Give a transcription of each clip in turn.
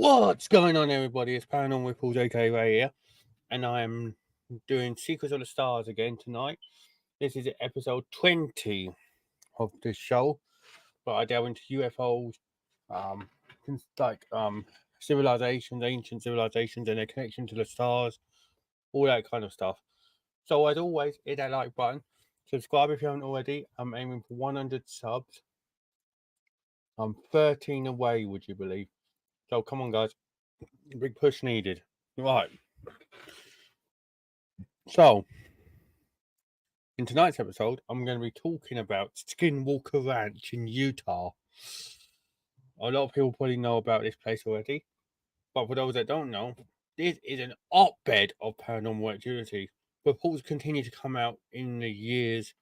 What's going on, everybody? It's Paranormal Ripples, aka Ray here, and I am doing Secrets of the Stars again tonight. This is episode 20 of this show, but I delve into UFOs, like civilizations, ancient civilizations, and their connection to the stars, all that kind of stuff. So, as always, hit that like button, subscribe if you haven't already. I'm aiming for 100 subs. I'm 13 away, would you believe? So, come on, guys. Big push needed. Right. So, in tonight's episode, I'm going to be talking about Skinwalker Ranch in Utah. A lot of people probably know about this place already, but for those that don't know, this is an hotbed of paranormal activity. Reports continue to come out in the years,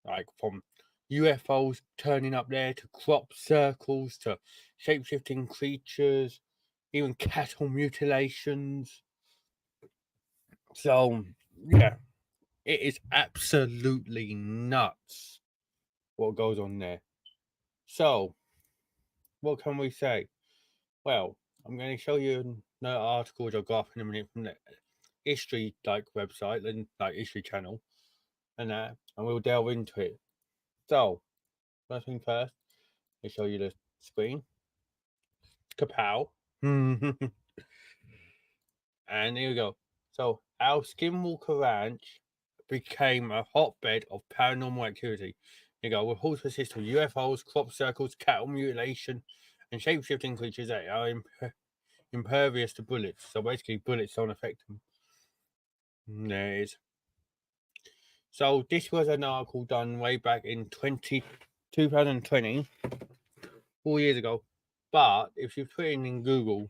like from UFOs turning up there to crop circles to shape-shifting creatures, even cattle mutilations. So, yeah, it is absolutely nuts what goes on there. So, what can we say? Well, I'm going to show you another article which I'll go up in a minute from the history website and history channel, and we'll delve into it. So, first thing first, I'll show you the screen. Kapow. And here we go. So, our Skinwalker Ranch became a hotbed of paranormal activity. Here you go. Reports persist of UFOs, crop circles, cattle mutilation, and shape-shifting creatures that are impervious to bullets. So basically, bullets don't affect them. There it is. So this was an article done way back in 2020, 4 years ago. But if you put it in Google,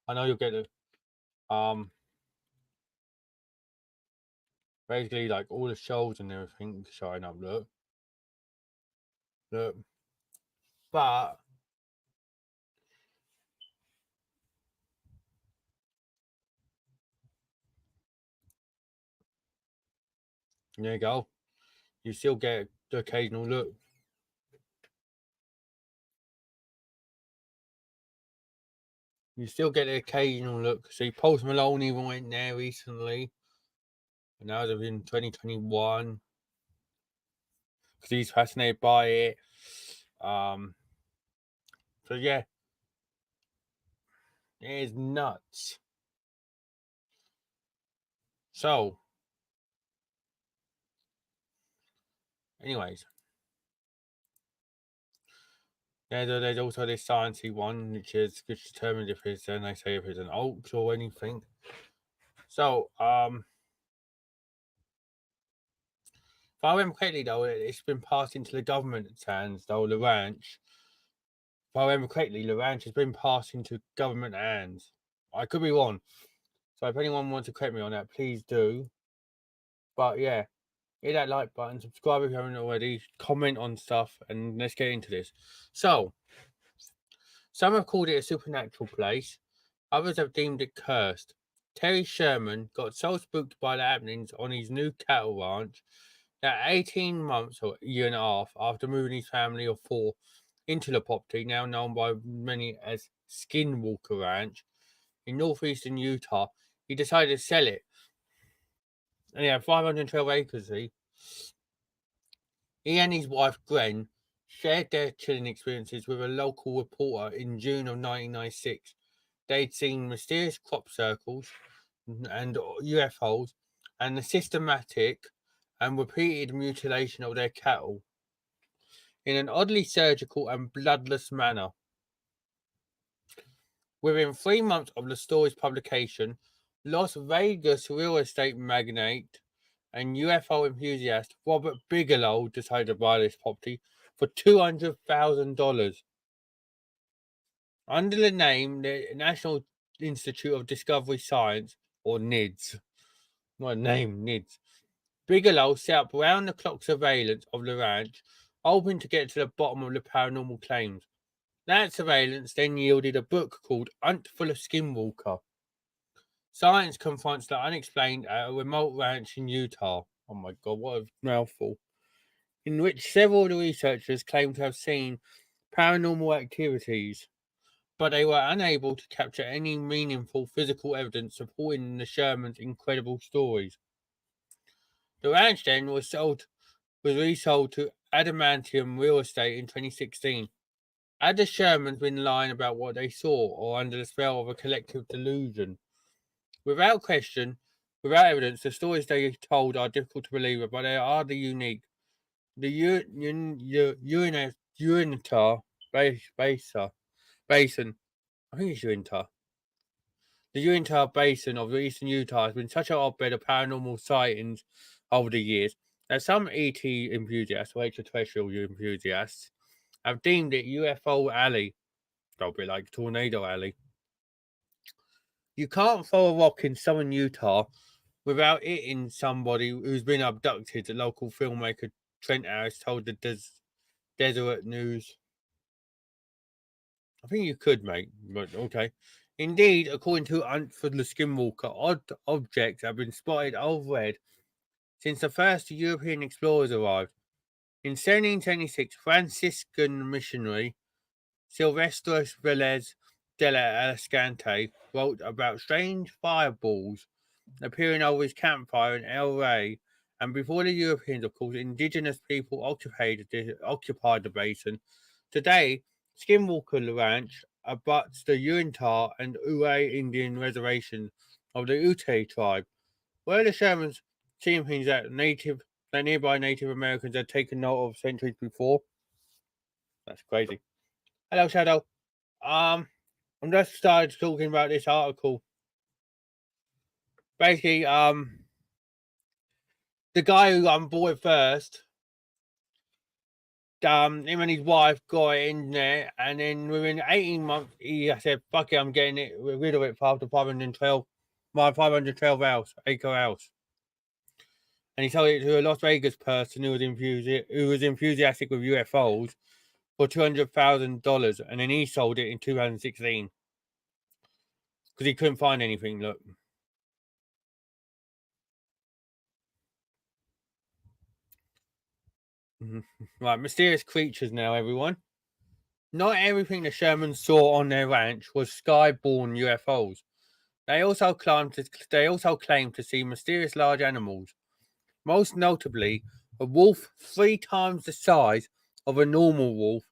I know you'll get it. Basically, like all the shows and everything showing up. Look. But there you go. You still get the occasional look. You still get the occasional look. See, Post Malone even went there recently. And that was in 2021. Because he's fascinated by it. So yeah. It is nuts. So, anyways. There's also this sciencey one, which determines if it's, and they say if it's an hoax or anything. So, if I remember correctly, though, it's been passed into the government's hands, though, the ranch. If I remember correctly, the ranch has been passed into government hands. I could be wrong. So, if anyone wants to correct me on that, please do. But yeah, hit that like button, subscribe if you haven't already, comment on stuff, and let's get into this. So, some have called it a supernatural place, others have deemed it cursed. Terry Sherman got so spooked by the happenings on his new cattle ranch that 18 months or a year and a half after moving his family of 4 into the property, now known by many as Skinwalker Ranch, in northeastern Utah, he decided to sell it. And he had 512 acres, see? He and his wife, Gwen, shared their chilling experiences with a local reporter in June of 1996. They'd seen mysterious crop circles and UFOs and the systematic and repeated mutilation of their cattle in an oddly surgical and bloodless manner. Within 3 months of the story's publication, Las Vegas real estate magnate and UFO enthusiast Robert Bigelow decided to buy this property for $200,000. Under the name the National Institute of Discovery Science, or NIDS. What a name, NIDS. Bigelow set up round-the-clock surveillance of the ranch, hoping to get to the bottom of the paranormal claims. That surveillance then yielded a book called Hunt for the Skinwalker. Science confronts the unexplained at a remote ranch in Utah. Oh my god, what a mouthful. In which several of the researchers claim to have seen paranormal activities. but they were unable to capture any meaningful physical evidence supporting the Shermans' incredible stories. The ranch then was resold to Adamantium Real Estate in 2016. Had the Shermans been lying about what they saw, or under the spell of a collective delusion? Without question, without evidence, the stories they told are difficult to believe, but they are the unique. The Uinta Basin, I think it's Uinta. The Uinta Basin of eastern Utah has been such a hotbed of paranormal sightings over the years that some ET enthusiasts or extraterrestrial enthusiasts have deemed it UFO Alley, a bit like Tornado Alley. You can't throw a rock in southern Utah without hitting somebody who's been abducted, the local filmmaker Trent Harris told the Deseret News. I think you could, mate, but okay. Indeed, according to for the Skinwalker, odd objects have been spotted overhead since the first European explorers arrived. In 1726, Franciscan missionary Silvestre Velez de la Escante wrote about strange fireballs appearing over his campfire in El Rey, and before the Europeans, of course, indigenous people occupied the basin. Today, Skinwalker Ranch abuts the Uinta and Ute Indian reservation of the Ute tribe, where the Shermans seem things that nearby Native Americans had taken note of centuries before. That's crazy. Hello, Shadow. I'm just started talking about this article. Basically, the guy who got on board first, him and his wife got it in there, and then within 18 months, he said, "Fuck it, I'm getting rid of it for after 512, my 512-acre house." And he sold it to a Las Vegas person who was enthusiastic with UFOs for $200,000, and then he sold it in 2016 because he couldn't find anything. Look. Right, mysterious creatures now, everyone. Not everything the Shermans saw on their ranch was sky-borne UFOs. They also claimed to see mysterious large animals, most notably a wolf 3 times the size of a normal wolf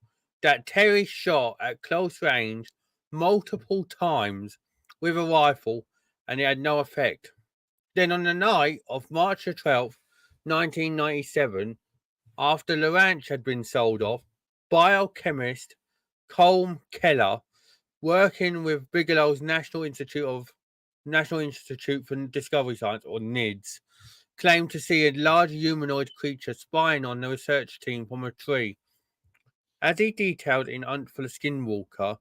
that Terry shot at close range multiple times with a rifle, and it had no effect. Then on the night of March the 12th, 1997, after the ranch had been sold off, biochemist Colm Keller, working with Bigelow's National Institute for Discovery Science, or NIDS, claimed to see a large humanoid creature spying on the research team from a tree. As he detailed in Hunt for the Skinwalker,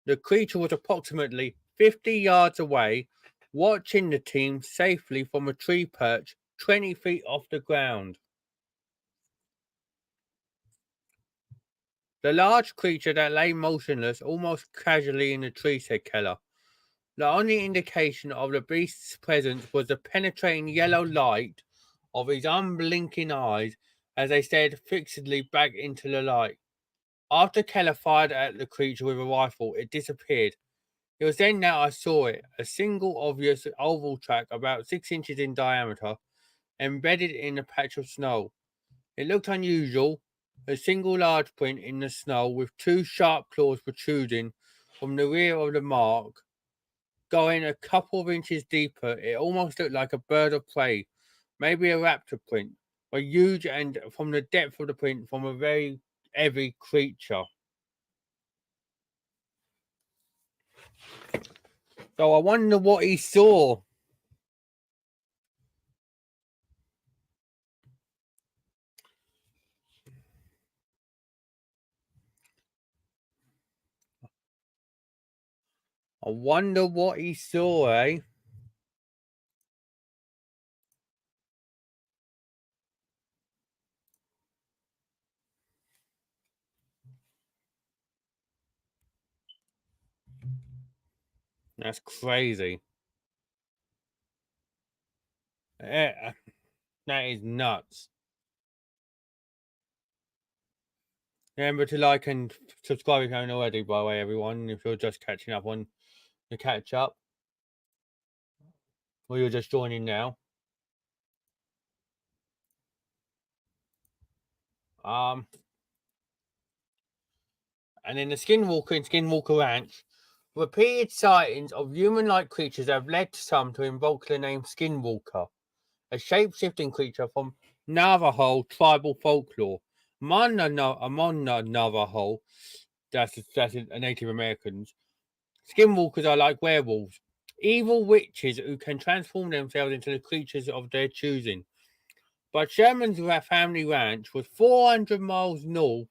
the creature was approximately 50 yards away, watching the team safely from a tree perch 20 feet off the ground. The large creature that lay motionless almost casually in the tree, said Keller. The only indication of the beast's presence was the penetrating yellow light of his unblinking eyes as they stared fixedly back into the light. After Keller fired at the creature with a rifle, it disappeared. It was then that I saw it, a single obvious oval track about 6 inches in diameter, embedded in a patch of snow. It looked unusual, a single large print in the snow with 2 sharp claws protruding from the rear of the mark. Going a couple of inches deeper, it almost looked like a bird of prey, maybe a raptor print, but huge, and from the depth of the print, from a very heavy creature. So I wonder what he saw. I wonder what he saw, eh? That's crazy. Eh, that is nuts. Remember to like and subscribe if you haven't already, by the way, everyone. If you're just catching up on the catch up, or you're just joining now. Um, and in the Skinwalker and Skinwalker Ranch, repeated sightings of human-like creatures have led some to invoke the name Skinwalker, a shape-shifting creature from Navajo tribal folklore. Among the Navajo, that's Native Americans, Skinwalkers are like werewolves, evil witches who can transform themselves into the creatures of their choosing. But Sherman's family ranch was 400 miles north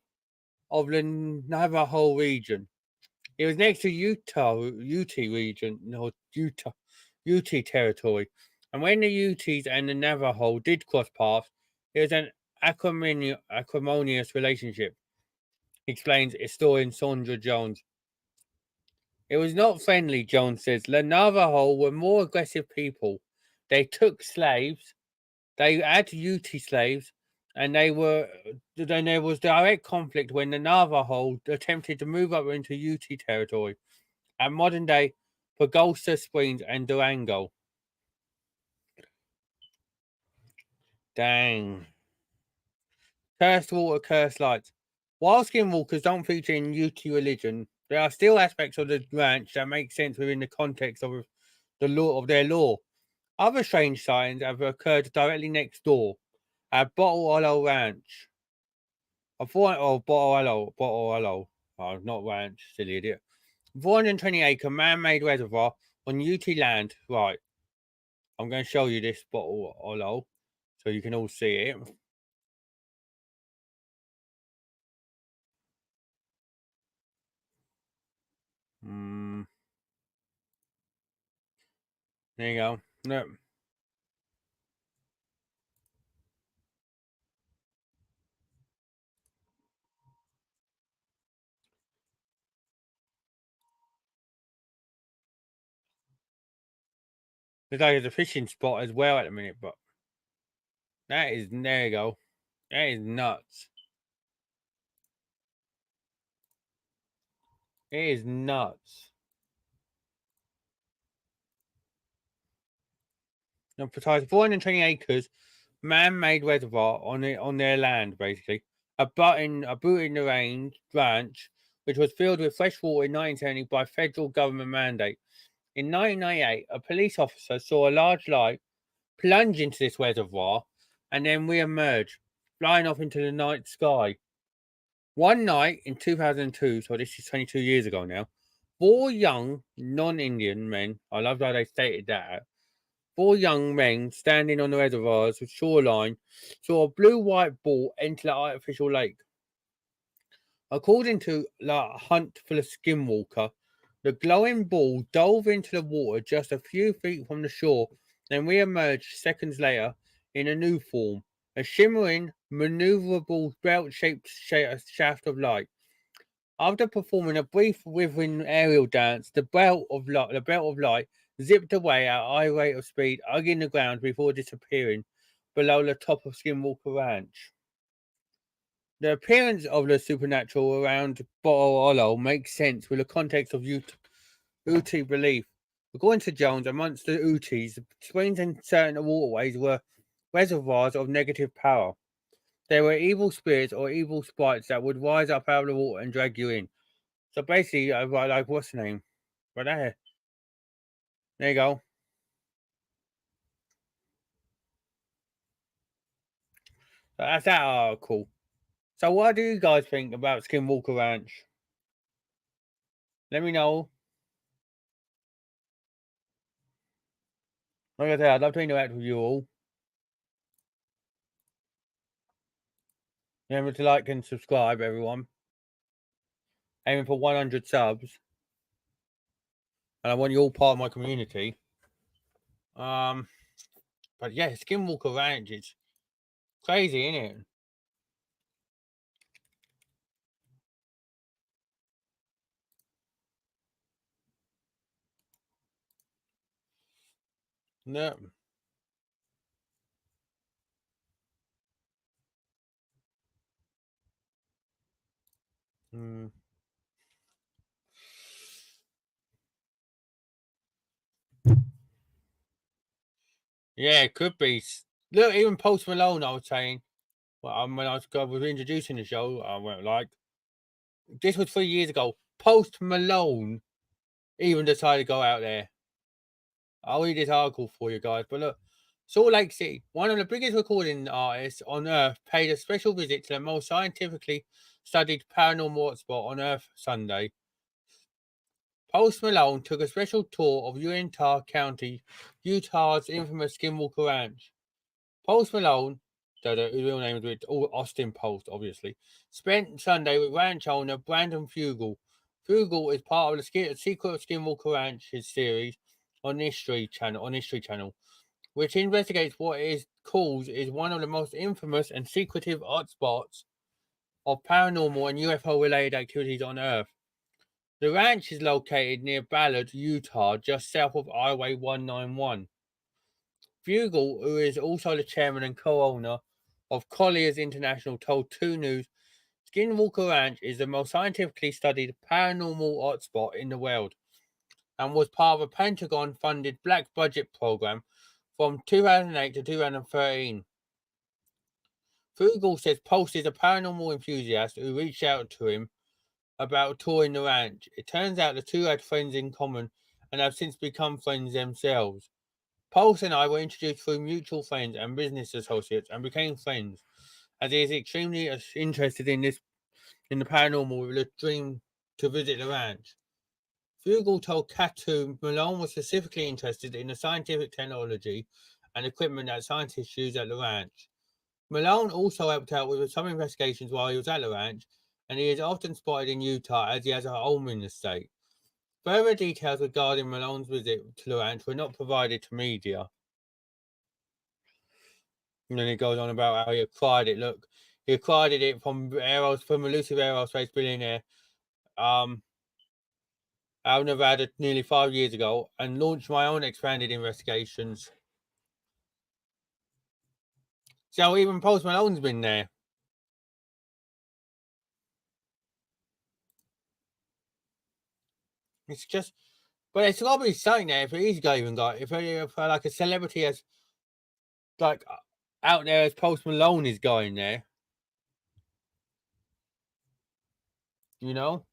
of the Navajo region. It was next to Ute region, no, Ute territory. And when the Utes and the Navajo did cross paths, it was an acrimonious relationship, explains historian Sandra Jones. It was not friendly, Jones says. The Navajo were more aggressive people. They took slaves, they had Ute slaves, and then there was direct conflict when the Navajo attempted to move up into Ute territory at modern day Pagosa Springs and Durango. Dang. Cursed water, cursed lights. While skinwalkers don't feature in Ute religion, there are still aspects of the ranch that make sense within the context of the law of their law. Other strange sightings have occurred directly next door at Bottle Hollow Ranch. Bottle Hollow. Oh, not ranch, silly idiot. 420-acre man-made reservoir on Ute land. Right, I'm going to show you this Bottle Hollow so you can all see it. Mm, there you go. Look, there's a fishing spot as well at the minute, but there you go. That is nuts. It is nuts. Now, besides 420 acres, man-made reservoir on their land, basically. A boot in the ranch, which was filled with fresh water in 1970 by federal government mandate. In 1998, a police officer saw a large light plunge into this reservoir and then re-emerge, flying off into the night sky. One night in 2002, so this is 22 years ago now, four young non-Indian men, I love how they stated that, four young men standing on the reservoir's shoreline saw a blue-white ball enter the artificial lake. According to the Hunt for the Skinwalker, the glowing ball dove into the water just a few feet from the shore, then re-emerged seconds later in a new form, a shimmering, maneuverable belt-shaped shaft of light. After performing a brief withering aerial dance, the belt of light zipped away at a high rate of speed, hugging the ground before disappearing below the top of Skinwalker Ranch. The appearance of the supernatural around Bottle Hollow makes sense with the context of Ute belief. According to Jones, amongst the Utes, the springs and certain waterways were reservoirs of negative power. They were evil spirits or evil sprites that would rise up out of the water and drag you in. So basically, like what's the name? Right there you go. So that's that article. So what do you guys think about Skinwalker Ranch? Let me know. Like I said, I'd love to interact with you all. Remember to like and subscribe, everyone. Aiming for 100 subs, and I want you all part of my community. Um, but yeah, Skinwalker Ranch is crazy, isn't it? No, Mm. Yeah, it could be. Look, even Post Malone, I was saying, well, when was introducing the show, I went like, this was 3 years ago. Post Malone even decided to go out there. I'll read this article for you guys. But look, Salt Lake City, one of the biggest recording artists on Earth, paid a special visit to the most scientifically studied paranormal hotspot on Earth Sunday. Post Malone took a special tour of Uintah County, Utah's infamous Skinwalker Ranch. Post Malone, the real name is Austin Post, obviously, spent Sunday with ranch owner Brandon Fugel. Fugel is part of the Secret of Skinwalker Ranch's series on History Channel, which investigates what is calls is one of the most infamous and secretive hotspots of paranormal and UFO related activities on Earth. The ranch is located near Ballard, Utah, just south of Highway 191. Fugel, who is also the chairman and co-owner of Colliers International, told 2 News, Skinwalker Ranch is the most scientifically studied paranormal hotspot in the world and was part of a Pentagon-funded black budget program from 2008 to 2013. Fugel says Post is a paranormal enthusiast who reached out to him about touring the ranch. It turns out the two had friends in common and have since become friends themselves. Pulse and I were introduced through mutual friends and business associates and became friends, as he is extremely interested in the paranormal with a dream to visit the ranch. Fugel told Catu Malone was specifically interested in the scientific technology and equipment that scientists use at the ranch. Malone also helped out with some investigations while he was at the ranch, and he is often spotted in Utah as he has a home in the state. Further details regarding Malone's visit to the ranch were not provided to media. And then it goes on about how he acquired it. Look, he acquired it from elusive aerospace billionaire Al Nevada nearly 5 years ago and launched my own expanded investigations. So even Post Malone's been there. It's just, but it's got to be something there if he's even got, if like a celebrity has, like, out there as Post Malone is going there, you know?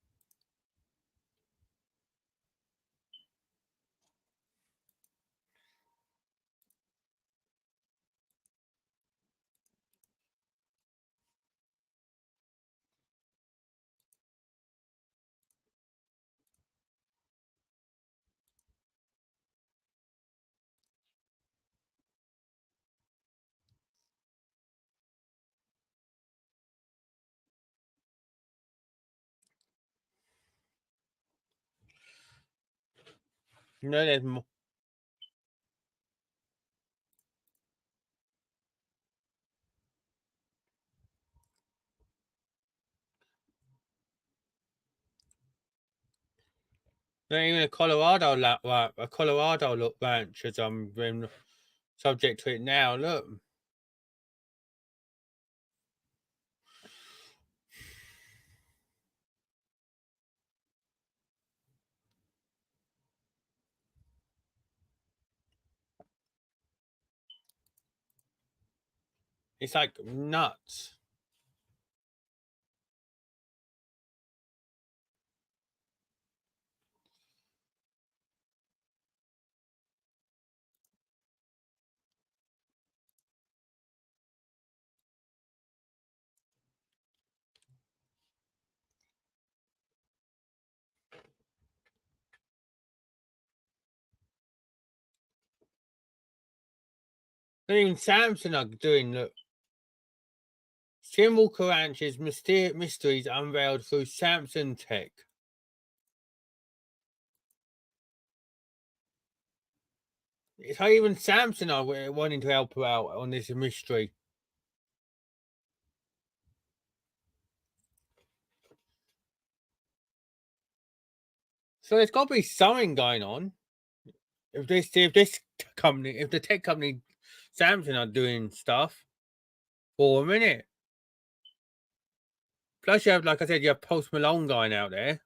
You know, there's even a Colorado look ranch as I'm been subject to it now. Look, it's like nuts. And even Samson are doing look. Skinwalker Ranch's mysteries unveiled through Samson Tech. It's how even Samson are wanting to help her out on this mystery. So there's got to be something going on. If the tech company Samson are doing stuff for a minute. Plus, you have, like I said, you have Post Malone going out there.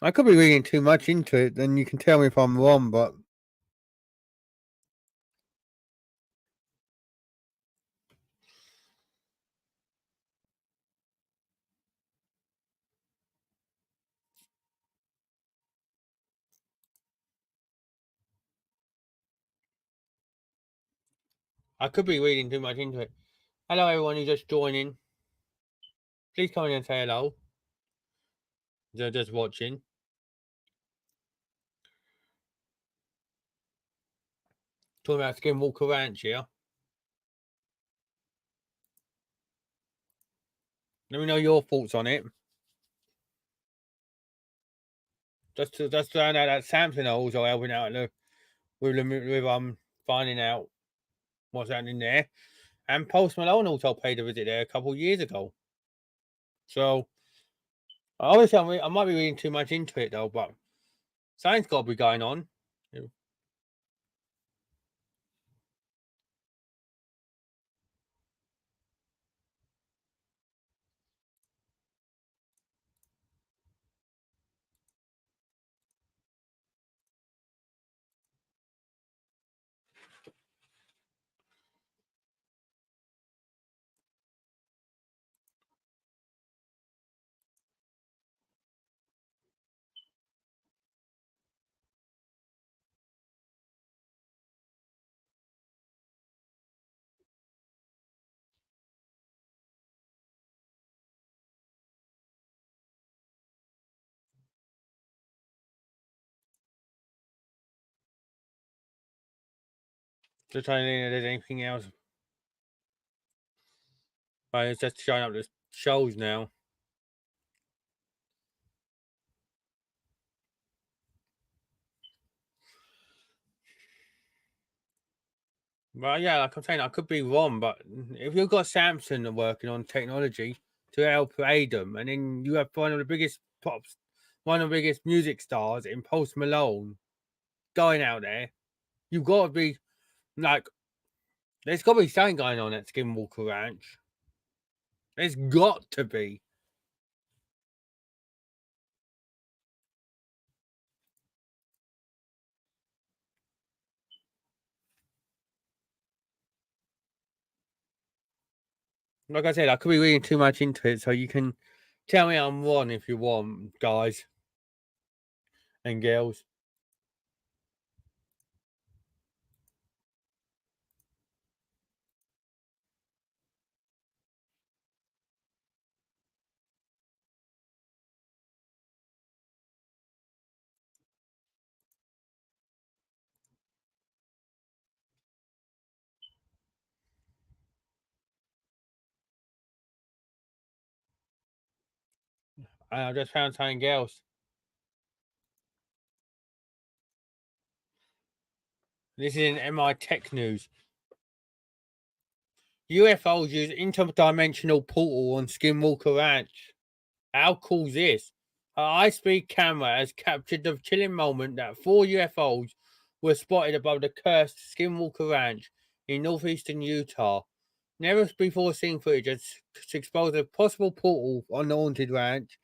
I could be reading too much into it, then you can tell me if I'm wrong, but I could be reading too much into it. Hello, everyone who's just joining. Please come in and say hello. They're just watching. Talking about Skinwalker Ranch here. Let me know your thoughts on it. Just throwing out that Samson also helping out with finding out what's happening there. And Post Malone also paid a visit there a couple of years ago. So obviously I might be reading too much into it though, but something's got to be going on. Just trying to think if there's anything else. But it's just showing up the shows now. Well, yeah, like I'm saying, I could be wrong, but if you've got Samsung working on technology to help aid them, and then you have one of the biggest one of the biggest music stars in Post Malone going out there, you've got to be like, there's got to be something going on at Skinwalker Ranch. There's got to be. Like I said, I could be reading too much into it, so you can tell me I'm wrong if you want, guys and girls. I just found something else. This is in MI Tech News. UFOs use interdimensional portal on Skinwalker Ranch. How cool is this? A high-speed camera has captured the chilling moment that 4 UFOs were spotted above the cursed Skinwalker Ranch in northeastern Utah. Never before seen footage has exposed a possible portal on the haunted ranch,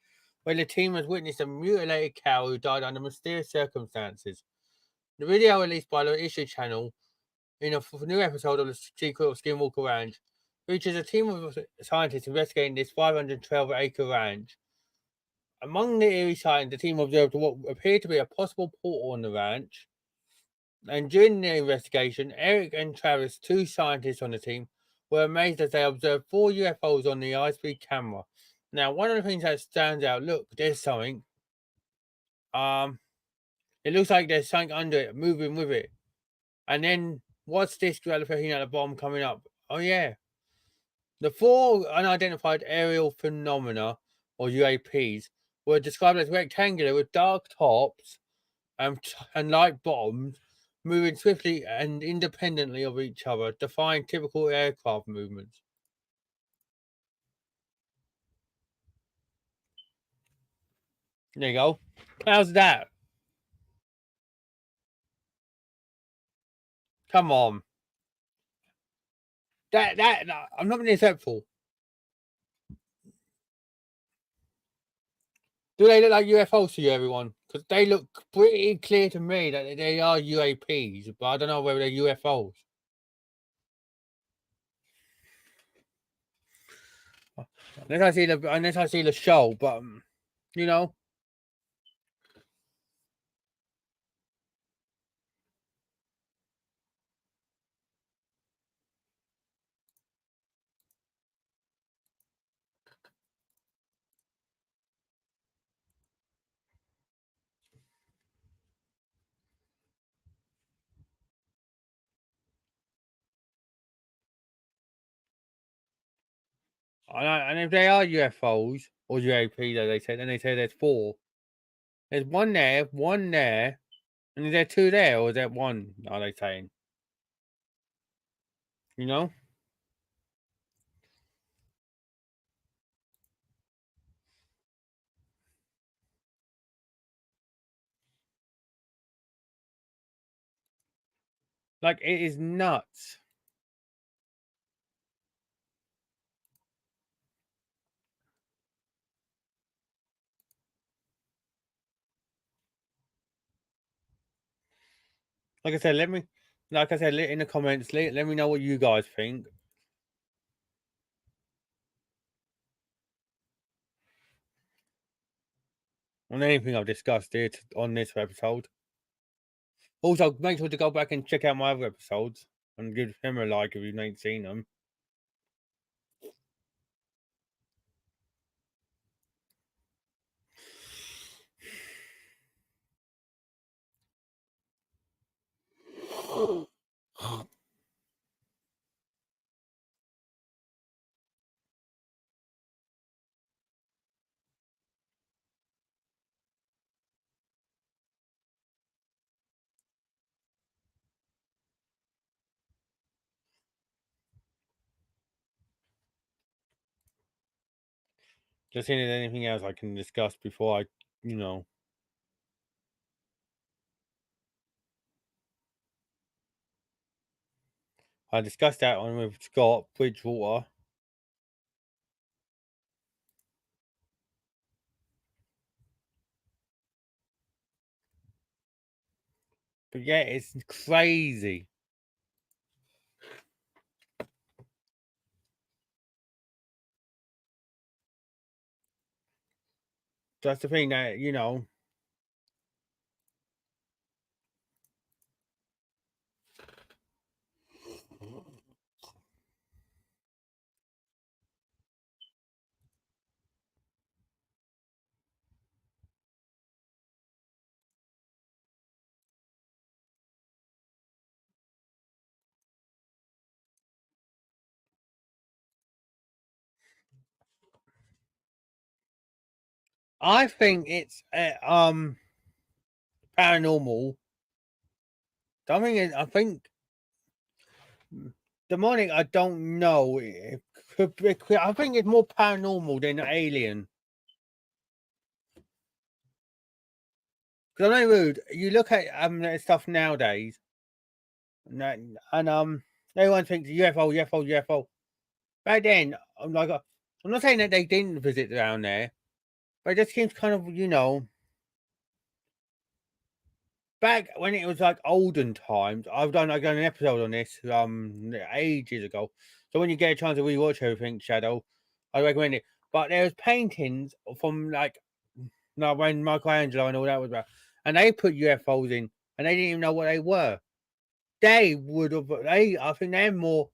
where the team has witnessed a mutilated cow who died under mysterious circumstances. The video released by the Issue Channel in a new episode of The Secret of Skinwalker Ranch features a team of scientists investigating this 512-acre ranch. Among the eerie sightings, the team observed what appeared to be a possible portal on the ranch. And during the investigation, Eric and Travis, 2 scientists on the team, were amazed as they observed 4 UFOs on the high-speed camera. Now, one of the things that stands out, look, there's something. It looks like there's something under it, moving with it. And then what's this thing at the bottom coming up? Oh yeah. The 4 unidentified aerial phenomena, or UAPs, were described as rectangular with dark tops and light bottoms, moving swiftly and independently of each other, defying typical aircraft movements. There you go. How's that? Come on. That I'm not being acceptable. Do they look like UFOs to you, everyone? Because they look pretty clear to me that they are UAPs, but I don't know whether they're UFOs. Unless I see the show, but you know. And if they are UFOs or UAPs, as they say, then they say there's four. There's one there, and is there two there, or is there one? Are they saying? You know, like it is nuts. Like I said, in the comments, let me know what you guys think. On anything I've discussed here on this episode. Also, make sure to go back and check out my other episodes and give him a like if you ain't seen them. Just seeing if there's anything else I can discuss before you know. I discussed that one with Scott Bridgewater. But yeah, it's crazy. That's the thing that, you know, I think it's paranormal. I think demonic. I don't know. I think it's more paranormal than alien. Because I'm not rude. You look at stuff nowadays, and everyone thinks UFO, UFO, UFO. Back then, I'm not saying that they didn't visit down there, but it just seems kind of, you know, back when it was like olden times. I've done an episode on this ages ago. So when you get a chance to rewatch everything, Shadow, I recommend it. But there's paintings from like when Michelangelo and all that was about, and they put UFOs in, and they didn't even know what they were. They would have. I think they're more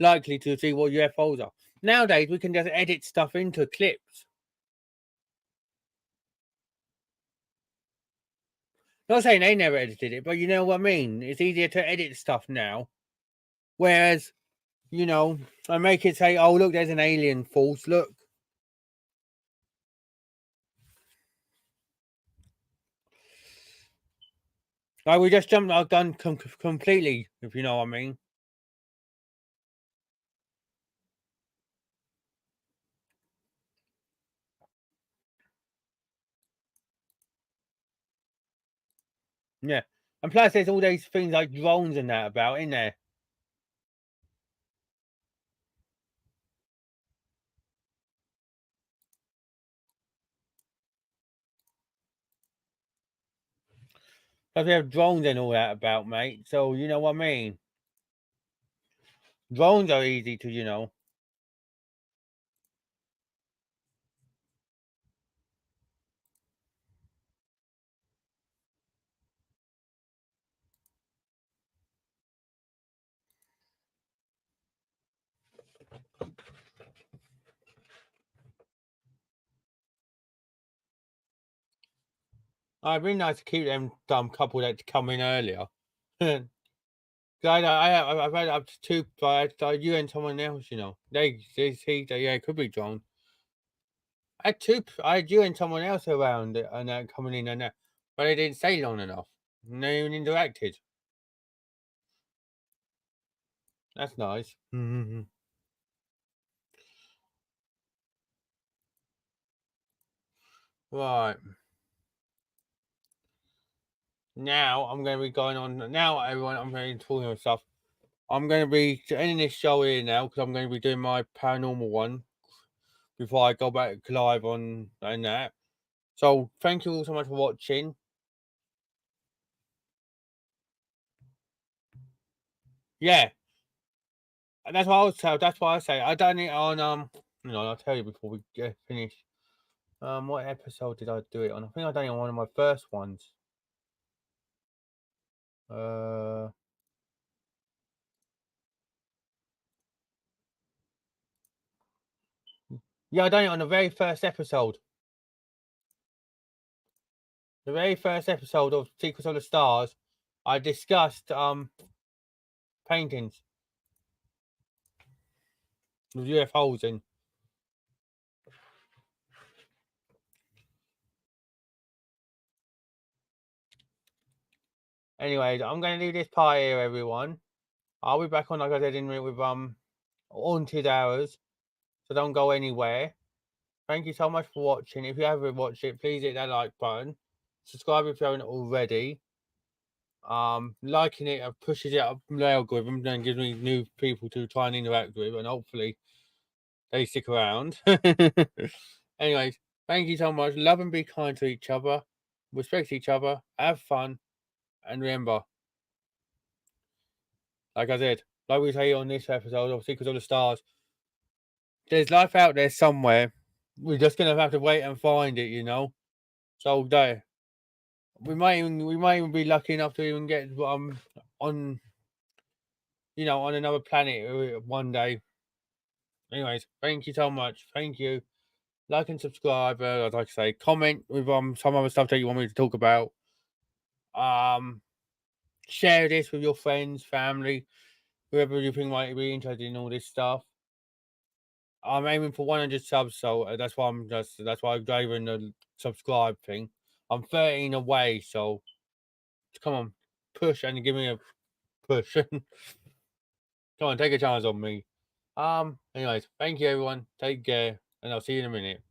likely to see what UFOs are. Nowadays, we can just edit stuff into clips. Not saying they never edited it, but you know what I mean. It's easier to edit stuff now. Whereas, you know, I make it say, "Oh, look, there's an alien force. Look." Like we just jumped our gun completely, if you know what I mean. Yeah, and plus there's all these things like drones and that about in there. Plus we have drones and all that about, mate. So you know what I mean. Drones are easy to, It'd be nice to keep them dumb couple that come in earlier. 'Cause I've had up to two, you and someone else, yeah, it could be John. I had you and someone else around and coming in and that, but they didn't stay long enough. And they even interacted. That's nice. Right. Now I'm going to be going on. Now, everyone, I'm going to talking about stuff. I'm going to be ending this show here now because I'm going to be doing my paranormal one before I go back live on and that. So thank you all so much for watching. Yeah, and that's what I was tell. That's what I say. I done it on I'll tell you before we get finished. What episode did I do it on? I think I done it on one of my first ones. Uh, yeah, I done it on the very first episode. The very first episode of Secrets of the Stars. I discussed paintings with UFOs in. Anyways, I'm gonna leave this part here, everyone. I'll be back on, like I said, in with haunted hours. So don't go anywhere. Thank you so much for watching. If you haven't watched it, please hit that like button. Subscribe if you haven't already. Liking it pushes it up the algorithm and gives me new people to try and interact with, and hopefully they stick around. Anyways, thank you so much. Love and be kind to each other. Respect each other. Have fun. And remember, like I said, like we say on this episode of Secrets of the Stars, there's life out there somewhere. We're just gonna have to wait and find it. So there. We might even be lucky enough to even get on on another planet one day. Anyways, thank you so much. Thank you. Like and subscribe. I'd like to say comment with some other stuff that you want me to talk about. Um, Share this with your friends, family, whoever you think might be interested in all this stuff. I'm aiming for 100 subs, so that's why I'm driving the subscribe thing. I'm 13 away, so come on, push and give me a push. Come on, take a chance on me. Anyways, thank you everyone. Take care, and I'll see you in a minute.